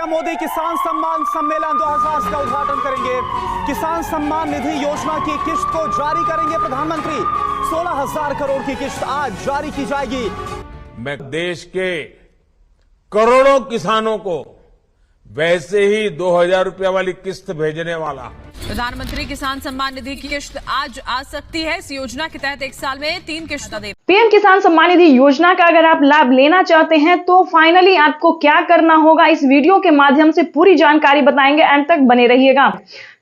PM Modi किसान सम्मान सम्मेलन 2000 का उद्घाटन करेंगे। किसान सम्मान निधि योजना की किश्त को जारी करेंगे प्रधानमंत्री। 16,000 करोड़ की किश्त आज जारी की जाएगी। मैं देश के करोड़ों किसानों को वैसे ही 2,000 रुपये वाली किस्त भेजने वाला। प्रधानमंत्री किसान सम्मान निधि की किश्त आज आ सकती है। इस योजना के तहत एक साल में 3 किश्त दें। पीएम किसान सम्मान निधि योजना का अगर आप लाभ लेना चाहते हैं तो फाइनली आपको क्या करना होगा, इस वीडियो के माध्यम से पूरी जानकारी बताएंगे, अंत तक बने रहिएगा।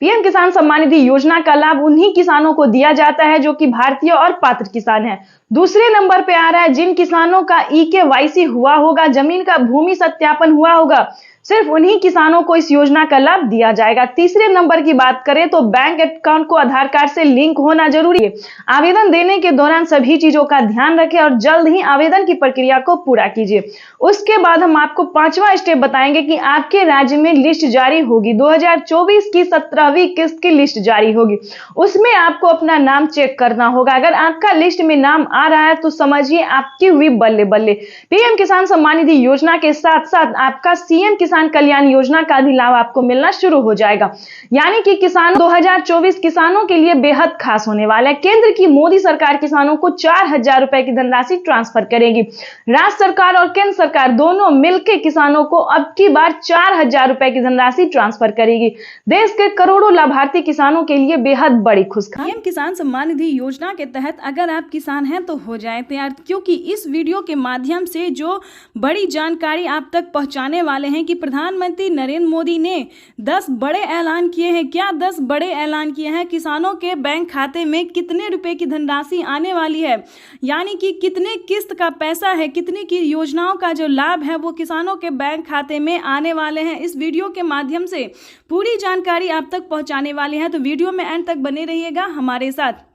पीएम किसान सम्मान निधि योजना का लाभ उन्हीं किसानों को दिया जाता है जो कि भारतीय और पात्र किसान हैं। दूसरे नंबर पे आ रहा है जिन किसानों का EKYC हुआ होगा, जमीन का भूमि सत्यापन हुआ होगा, सिर्फ उन्हीं किसानों को इस योजना का लाभ दिया जाएगा। तीसरे नंबर की बात करें तो बैंक अकाउंट को आधार कार्ड से लिंक होना जरूरी है। आवेदन देने के दौरान सभी चीजों का ध्यान रखें और जल्द ही आवेदन की प्रक्रिया को पूरा कीजिए। उसके बाद हम आपको 5वां स्टेप बताएंगे कि आपके राज्य में लिस्ट जारी होगी। 2024 की 17वीं किस्त की लिस्ट जारी होगी, उसमें आपको अपना नाम चेक करना होगा। अगर आपका लिस्ट में नाम आ रहा है तो समझिए आपकी हुई बल्ले बल्ले। पीएम किसान सम्मान निधि योजना के साथ साथ आपका CM किसान कल्याण योजना का भी लाभ आपको मिलना शुरू हो जाएगा। यानी कि किसान 2024 किसानों के लिए बेहद खास होने वाला है। केंद्र की मोदी सरकार किसानों को 4,000 रुपए की धनराशि ट्रांसफर करेगी। राज्य सरकार और केंद्र सरकार दोनों मिलकर किसानों को अब की बार 4,000 रुपए की धनराशि ट्रांसफर करेगी। देश के करोड़ों लाभार्थी किसानों के लिए बेहद बड़ी खुशखबरी। पीएम किसान सम्मान निधि योजना के तहत अगर आप किसान हैं तो हो जाए तैयार, क्योंकि इस वीडियो के माध्यम से जो बड़ी जानकारी आप तक पहुंचाने वाले हैं कि प्रधानमंत्री नरेंद्र मोदी ने 10 बड़े ऐलान किए हैं। क्या 10 बड़े ऐलान किए हैं? किसानों के बैंक खाते में कितने रुपए की धनराशि आने वाली है, यानी कि कितने किस्त का पैसा है, कितनी की योजनाओं का जो लाभ है वो किसानों के बैंक खाते में आने वाले हैं। इस वीडियो के माध्यम से पूरी जानकारी आप तक पहुंचाने वाले हैं, तो वीडियो में एंड तक बने रहिएगा हमारे साथ।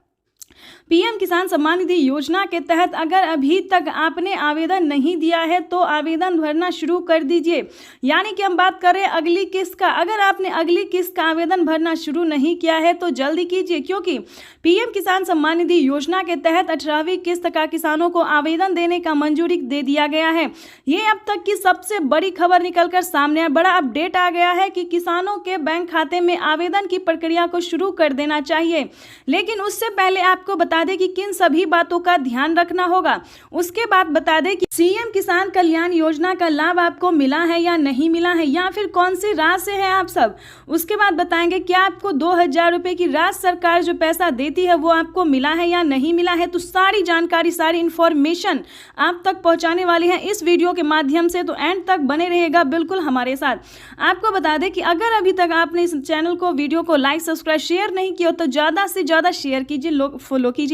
पीएम किसान सम्मान निधि योजना के तहत अगर अभी तक आपने आवेदन नहीं दिया है तो आवेदन भरना शुरू कर दीजिए। यानी कि हम बात करें अगली किस्त का, अगर आपने अगली किस्त का आवेदन भरना शुरू नहीं किया है तो जल्दी कीजिए, क्योंकि पीएम किसान सम्मान निधि योजना के तहत 18वीं किस्त का किसानों को आवेदन देने का मंजूरी दे दिया गया है। ये अब तक की सबसे बड़ी खबर निकलकर सामने है। बड़ा अपडेट आ गया है कि किसानों के बैंक खाते में आवेदन की प्रक्रिया को शुरू कर देना चाहिए। लेकिन उससे पहले आपको बता दें कि किन सभी बातों का ध्यान रखना होगा। उसके बाद बता दें कि CM किसान कल्याण योजना का लाभ आपको मिला है या नहीं मिला है, या फिर कौन सी राज्य से है आप सब। उसके बाद बताएंगे क्या आपको 2,000 रुपए की राज्य सरकार जो पैसा देती है वो आपको मिला है या नहीं मिला है। तो सारी जानकारी, सारी इंफॉर्मेशन आप तक पहुंचाने वाली है इस वीडियो के माध्यम से, तो एंड तक बने रहेगा बिल्कुल हमारे साथ। आपको बता दें कि अगर अभी तक आपने इस चैनल को, वीडियो को लाइक, सब्सक्राइब, शेयर नहीं किया तो ज्यादा से ज्यादा शेयर कीजिए, फॉलो कीजिए।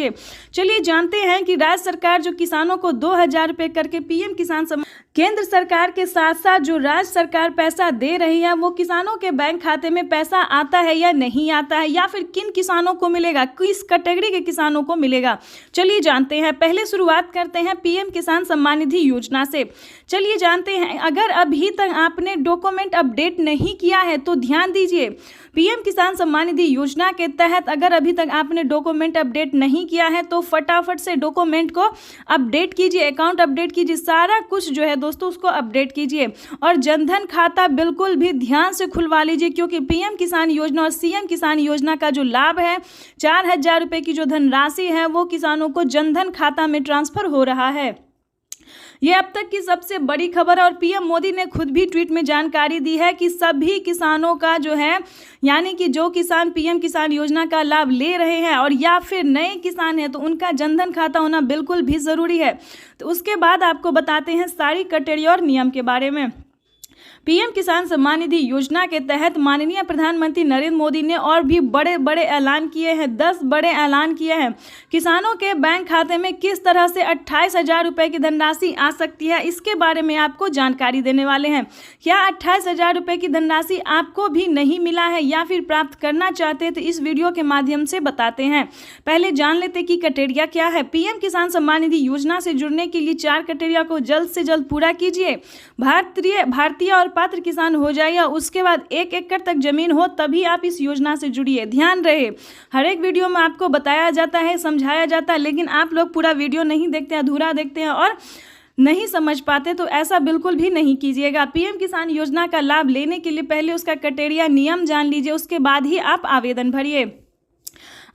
चलिए जानते हैं कि राज्य सरकार जो किसानों को 2,000 रुपए करके पीएम किसान सम्मान, केंद्र सरकार के साथ साथ जो राज्य सरकार पैसा दे रही है वो किसानों के बैंक खाते में पैसा आता है या नहीं आता है, या फिर किन किसानों को मिलेगा, किस कैटेगरी के किसानों को मिलेगा। चलिए जानते हैं। पहले शुरुआत करते हैं पीएम किसान सम्मान निधि योजना से। चलिए जानते हैं, अगर अभी तक आपने डॉक्यूमेंट अपडेट नहीं किया है तो ध्यान दीजिए। पीएम किसान सम्मान निधि योजना के तहत अगर अभी तक आपने डॉक्यूमेंट अपडेट नहीं किया है तो फटाफट से डॉक्यूमेंट को अपडेट कीजिए, अकाउंट अपडेट कीजिए, सारा कुछ जो है दोस्तों उसको अपडेट कीजिए। और जनधन खाता बिल्कुल भी ध्यान से खुलवा लीजिए, क्योंकि पीएम किसान योजना और CM किसान योजना का जो लाभ है 4,000 रुपए की जो धनराशि है वो किसानों को जनधन खाता में ट्रांसफर हो रहा है। ये अब तक की सबसे बड़ी खबर है और पीएम मोदी ने खुद भी ट्वीट में जानकारी दी है कि सभी किसानों का जो है, यानी कि जो किसान पीएम किसान योजना का लाभ ले रहे हैं और या फिर नए किसान हैं तो उनका जनधन खाता होना बिल्कुल भी ज़रूरी है। तो उसके बाद आपको बताते हैं सारी कैटेगरी और नियम के बारे में। पीएम किसान सम्मान निधि योजना के तहत माननीय प्रधानमंत्री नरेंद्र मोदी ने और भी बड़े बड़े ऐलान किए हैं। 10 बड़े ऐलान किए हैं। किसानों के बैंक खाते में किस तरह से 28,000 रुपए की धनराशि आ सकती है, इसके बारे में आपको जानकारी देने वाले हैं। क्या 28,000 रुपए की धनराशि आपको भी नहीं मिला है या फिर प्राप्त करना चाहते हैं तो इस वीडियो के माध्यम से बताते हैं। पहले जान लेते कि क्राइटेरिया क्या है। पीएम किसान सम्मान निधि योजना से जुड़ने के लिए 4 क्राइटेरिया को जल्द से जल्द पूरा कीजिए। भारतीय और पात्र किसान हो जाए या उसके बाद 1 एकड़ तक जमीन हो तभी आप इस योजना से जुड़िए। ध्यान रहे, हर एक वीडियो में आपको बताया जाता है, समझाया जाता है, लेकिन आप लोग पूरा वीडियो नहीं देखते हैं, अधूरा देखते हैं और नहीं समझ पाते तो ऐसा बिल्कुल भी नहीं कीजिएगा। पीएम किसान योजना का लाभ लेने के लिए पहले उसका क्राइटेरिया नियम जान लीजिए, उसके बाद ही आप आवेदन भरिए।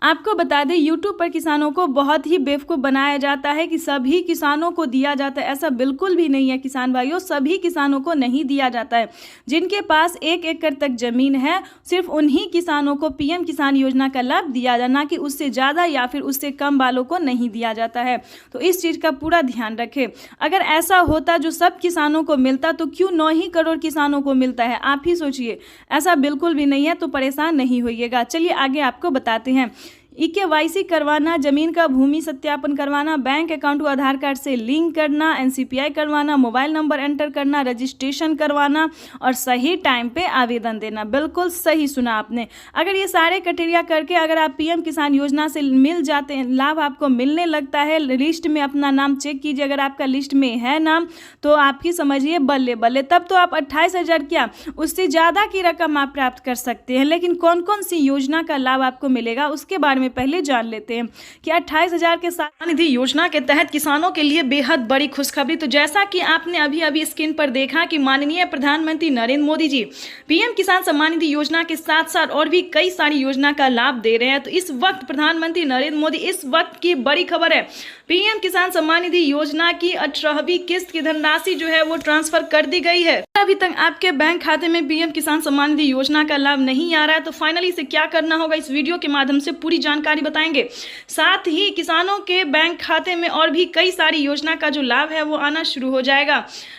आपको बता दें, यूट्यूब पर किसानों को बहुत ही बेवकूफ़ बनाया जाता है कि सभी किसानों को दिया जाता है। ऐसा बिल्कुल भी नहीं है किसान भाइयों, सभी किसानों को नहीं दिया जाता है। जिनके पास 1 एकड़ तक ज़मीन है, सिर्फ उन्हीं किसानों को पीएम किसान योजना का लाभ दिया जाए, ना कि उससे ज़्यादा या फिर उससे कम वालों को नहीं दिया जाता है। तो इस चीज़ का पूरा ध्यान रखें। अगर ऐसा होता जो सब किसानों को मिलता तो क्यों 9 ही करोड़ किसानों को मिलता है? आप ही सोचिए। ऐसा बिल्कुल भी नहीं है, तो परेशान नहीं होइएगा। चलिए आगे आपको बताते हैं। EKYC करवाना, जमीन का भूमि सत्यापन करवाना, बैंक अकाउंट को आधार कार्ड से लिंक करना, NCPI करवाना, मोबाइल नंबर एंटर करना, रजिस्ट्रेशन करवाना और सही टाइम पे आवेदन देना। बिल्कुल सही सुना आपने। अगर ये सारे क्राइटेरिया करके अगर आप पीएम किसान योजना से मिल जाते हैं, लाभ आपको मिलने लगता है, लिस्ट में अपना नाम चेक कीजिए, अगर आपका लिस्ट में है नाम तो आप ही समझिए बल्ले बल्ले, तब तो आप 28,000 क्या उससे ज़्यादा की रकम आप प्राप्त कर सकते हैं। लेकिन कौन कौन सी योजना का लाभ आपको मिलेगा उसके बारे में पहले जान लेते हैं कि 28,000 के किसान निधि योजना के तहत किसानों के लिए बेहद बड़ी खुशखबरी। तो जैसा कि आपने अभी अभी स्क्रीन पर देखा कि माननीय प्रधानमंत्री नरेंद्र मोदी जी पीएम किसान सम्मान निधि योजना के साथ साथ और भी कई सारी योजना का लाभ दे रहे हैं। तो इस वक्त प्रधानमंत्री नरेंद्र मोदी, इस वक्त की बड़ी खबर है, पीएम किसान सम्मान निधि योजना की 18वीं किस्त की धनराशि जो है वो ट्रांसफर कर दी गई है। अभी तक आपके बैंक खाते में पीएम किसान सम्मान निधि योजना का लाभ नहीं आ रहा है तो फाइनली इसे क्या करना होगा, इस वीडियो के माध्यम से पूरी जानकारी बताएंगे। साथ ही किसानों के बैंक खाते में और भी कई सारी योजना का जो लाभ है वो आना शुरू हो जाएगा।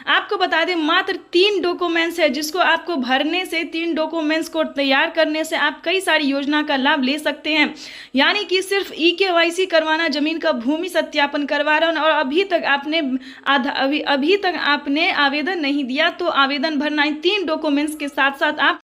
आपको बता दें, मात्र 3 डॉक्यूमेंट्स है जिसको आपको भरने से, 3 डॉक्यूमेंट्स को तैयार करने से आप कई सारी योजना का लाभ ले सकते हैं। यानी कि सिर्फ EKYC करवाना, जमीन का भूमि सत्यापन करवाना और अभी तक आपने आवेदन नहीं दिया तो आवेदन भरना, इन 3 डॉक्यूमेंट्स के साथ साथ आप